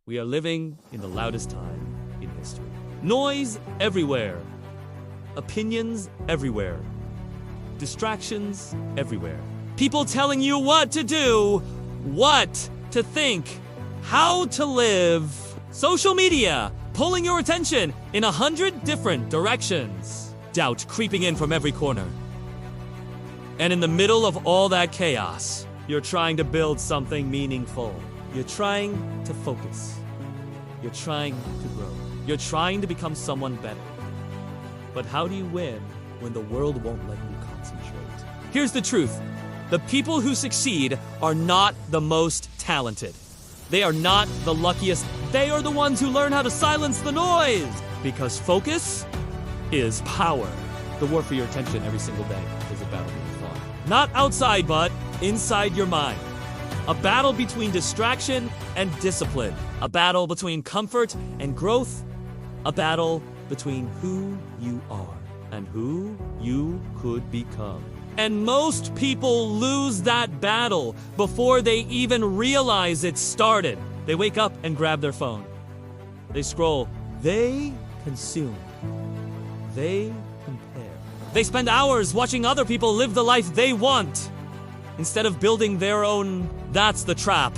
We are living in the loudest time in history. Noise everywhere. Opinions everywhere. Distractions everywhere. People telling you what to do, what to think, how to live. Social media pulling your attention in 100 different directions. Doubt creeping in from every corner. And in the middle of all that chaos, you're trying to build something meaningful. You're trying to focus. You're trying to grow. You're trying to become someone better. But how do you win when the world won't let you concentrate? Here's the truth. The people who succeed are not the most talented. They are not the luckiest. They are the ones who learn how to silence the noise. Because focus is power. The war for your attention every single day is a battle being fought. Not outside, but inside your mind. A battle between distraction and discipline. A battle between comfort and growth. A battle between who you are and who you could become. And most people lose that battle before they even realize it started. They wake up and grab their phone. They scroll. They consume. They compare. They spend hours watching other people live the life they want instead of building their own. That's the trap.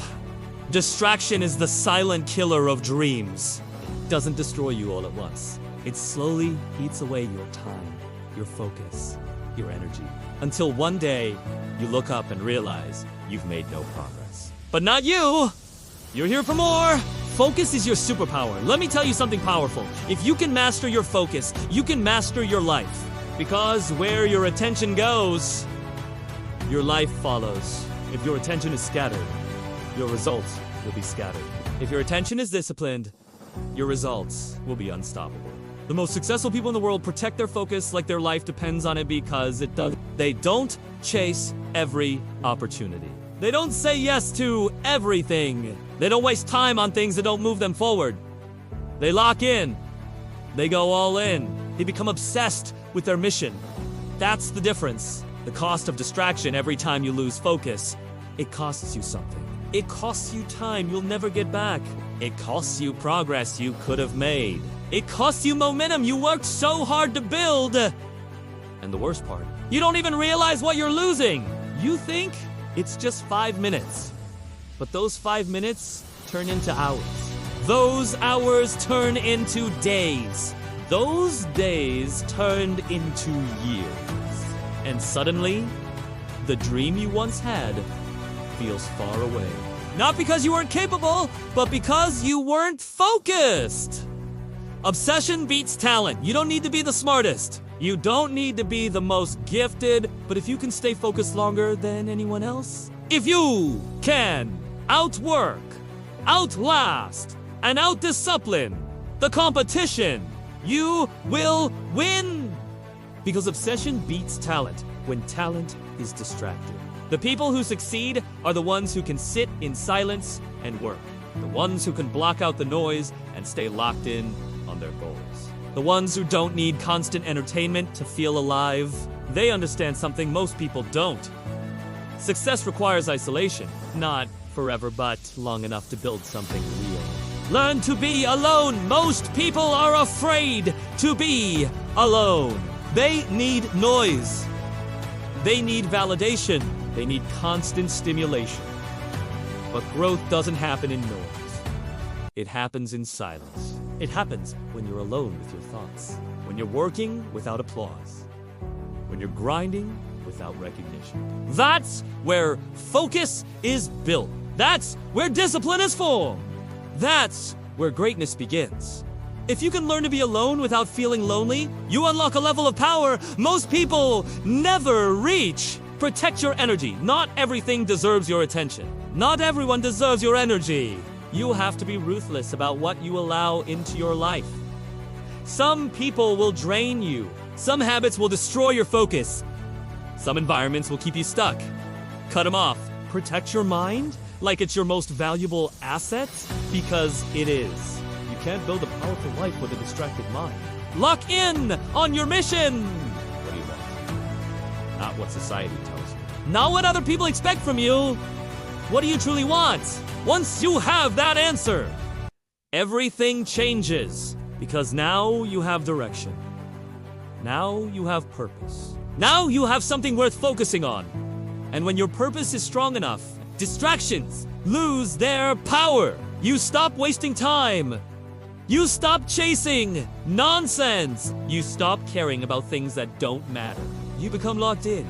Distraction is the silent killer of dreams. It doesn't destroy you all at once. It slowly eats away your time, your focus, your energy, until one day you look up and realize you've made no progress. But not you! You're here for more! Focus is your superpower. Let me tell you something powerful. If you can master your focus, you can master your life. Because where your attention goes, your life follows. If your attention is scattered, your results will be scattered. If your attention is disciplined, your results will be unstoppable. The most successful people in the world protect their focus like their life depends on it because it does. They don't chase every opportunity. They don't say yes to everything. They don't waste time on things that don't move them forward. They lock in. They go all in. They become obsessed with their mission. That's the difference. The cost of distraction every time you lose focus. It costs you something. It costs you time you'll never get back. It costs you progress you could have made. It costs you momentum you worked so hard to build. And the worst part, you don't even realize what you're losing. You think it's just 5 minutes. But those 5 minutes turn into hours. Those hours turn into days. Those days turned into years. And suddenly, the dream you once had feels far away. Not because you weren't capable, but because you weren't focused. Obsession beats talent. You don't need to be the smartest. You don't need to be the most gifted, but if you can stay focused longer than anyone else, if you can outwork, outlast, and outdiscipline the competition, you will win. Because obsession beats talent when talent is distracted. The people who succeed are the ones who can sit in silence and work. The ones who can block out the noise and stay locked in on their goals. The ones who don't need constant entertainment to feel alive. They understand something most people don't. Success requires isolation, not forever but long enough to build something real. Learn to be alone. Most people are afraid to be alone. They need noise. They need validation. They need constant stimulation. But growth doesn't happen in noise. It happens in silence. It happens when you're alone with your thoughts. When you're working without applause. When you're grinding without recognition. That's where focus is built. That's where discipline is formed. That's where greatness begins. If you can learn to be alone without feeling lonely, you unlock a level of power most people never reach. Protect your energy. Not everything deserves your attention. Not everyone deserves your energy. You have to be ruthless about what you allow into your life. Some people will drain you. Some habits will destroy your focus. Some environments will keep you stuck. Cut them off. Protect your mind like it's your most valuable asset, because it is. You can't build a powerful life with a distracted mind. Lock in on your mission. What do you want? Not what society tells you. Not what other people expect from you. What do you truly want? Once you have that answer, everything changes. Because now you have direction. Now you have purpose. Now you have something worth focusing on. And when your purpose is strong enough, distractions lose their power. You stop wasting time. You stop chasing nonsense. You stop caring about things that don't matter. You become locked in.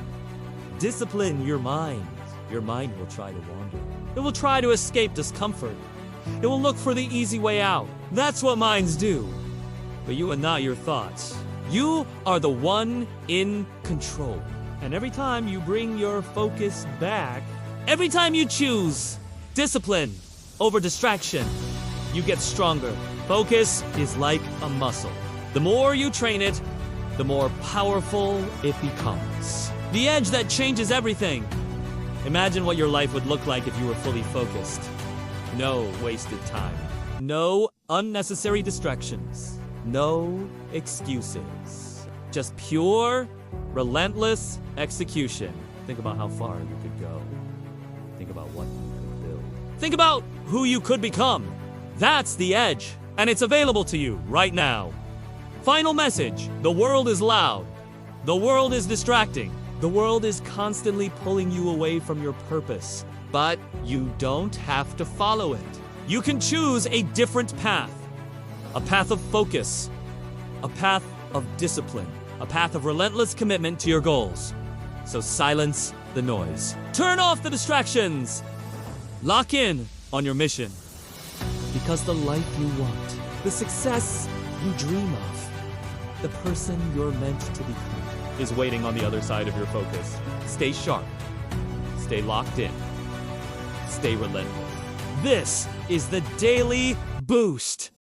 Discipline your mind. Your mind will try to wander. It will try to escape discomfort. It will look for the easy way out. That's what minds do. But you are not your thoughts. You are the one in control. And every time you bring your focus back, every time you choose discipline over distraction, you get stronger. Focus is like a muscle. The more you train it, the more powerful it becomes. The edge that changes everything. Imagine what your life would look like if you were fully focused. No wasted time. No unnecessary distractions. No excuses. Just pure, relentless execution. Think about how far you could go. Think about what you could build. Think about who you could become. That's the edge, and it's available to you right now. Final message. The world is loud. The world is distracting. The world is constantly pulling you away from your purpose. But you don't have to follow it. You can choose a different path. A path of focus. A path of discipline. A path of relentless commitment to your goals. So silence the noise. Turn off the distractions. Lock in on your mission. Because the life you want, the success you dream of, the person you're meant to become, is waiting on the other side of your focus. Stay sharp. Stay locked in. Stay relentless. This is the Daily Boost.